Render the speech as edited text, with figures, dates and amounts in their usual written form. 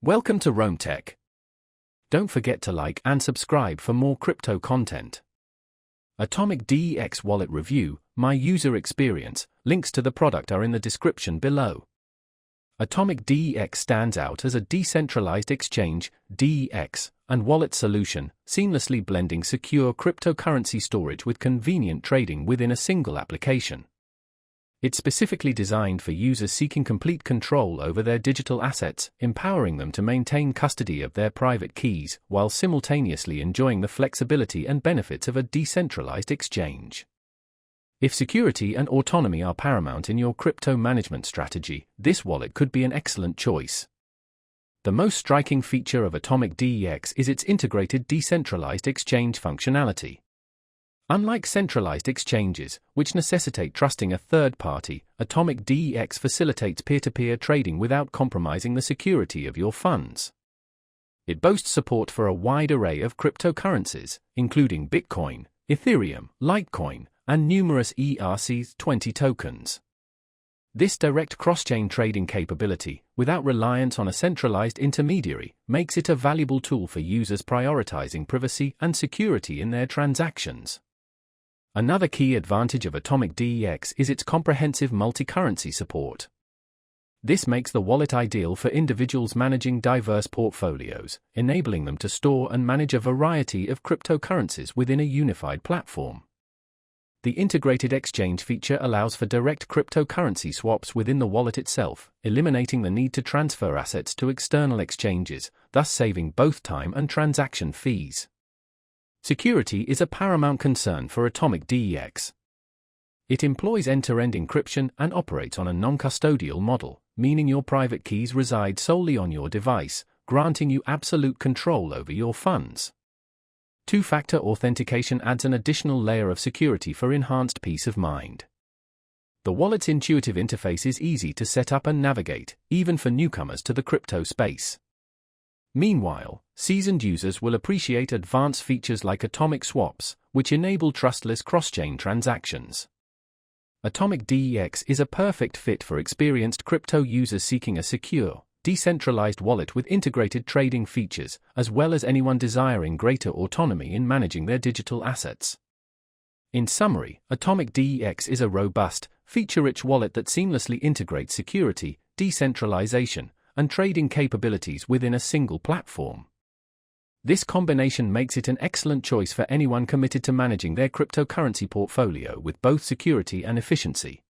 Welcome to Rome Tech. Don't forget to like and subscribe for more crypto content. Atomic DEX Wallet Review, My User Experience. Links to the product are in the description below. Atomic DEX stands out as a decentralized exchange, DEX, and wallet solution, seamlessly blending secure cryptocurrency storage with convenient trading within a single application. It's specifically designed for users seeking complete control over their digital assets, empowering them to maintain custody of their private keys while simultaneously enjoying the flexibility and benefits of a decentralized exchange. If security and autonomy are paramount in your crypto management strategy, this wallet could be an excellent choice. The most striking feature of Atomic DEX is its integrated decentralized exchange functionality. Unlike centralized exchanges, which necessitate trusting a third party, Atomic DEX facilitates peer-to-peer trading without compromising the security of your funds. It boasts support for a wide array of cryptocurrencies, including Bitcoin, Ethereum, Litecoin, and numerous ERC20 tokens. This direct cross-chain trading capability, without reliance on a centralized intermediary, makes it a valuable tool for users prioritizing privacy and security in their transactions. Another key advantage of Atomic DEX is its comprehensive multi-currency support. This makes the wallet ideal for individuals managing diverse portfolios, enabling them to store and manage a variety of cryptocurrencies within a unified platform. The integrated exchange feature allows for direct cryptocurrency swaps within the wallet itself, eliminating the need to transfer assets to external exchanges, thus saving both time and transaction fees. Security is a paramount concern for Atomic DEX. It employs end-to-end encryption and operates on a non-custodial model, meaning your private keys reside solely on your device, granting you absolute control over your funds. Two-factor authentication adds an additional layer of security for enhanced peace of mind. The wallet's intuitive interface is easy to set up and navigate, even for newcomers to the crypto space. Meanwhile, seasoned users will appreciate advanced features like atomic swaps, which enable trustless cross-chain transactions. Atomic DEX is a perfect fit for experienced crypto users seeking a secure, decentralized wallet with integrated trading features, as well as anyone desiring greater autonomy in managing their digital assets. In summary, Atomic DEX is a robust, feature-rich wallet that seamlessly integrates security, decentralization, and trading capabilities within a single platform. This combination makes it an excellent choice for anyone committed to managing their cryptocurrency portfolio with both security and efficiency.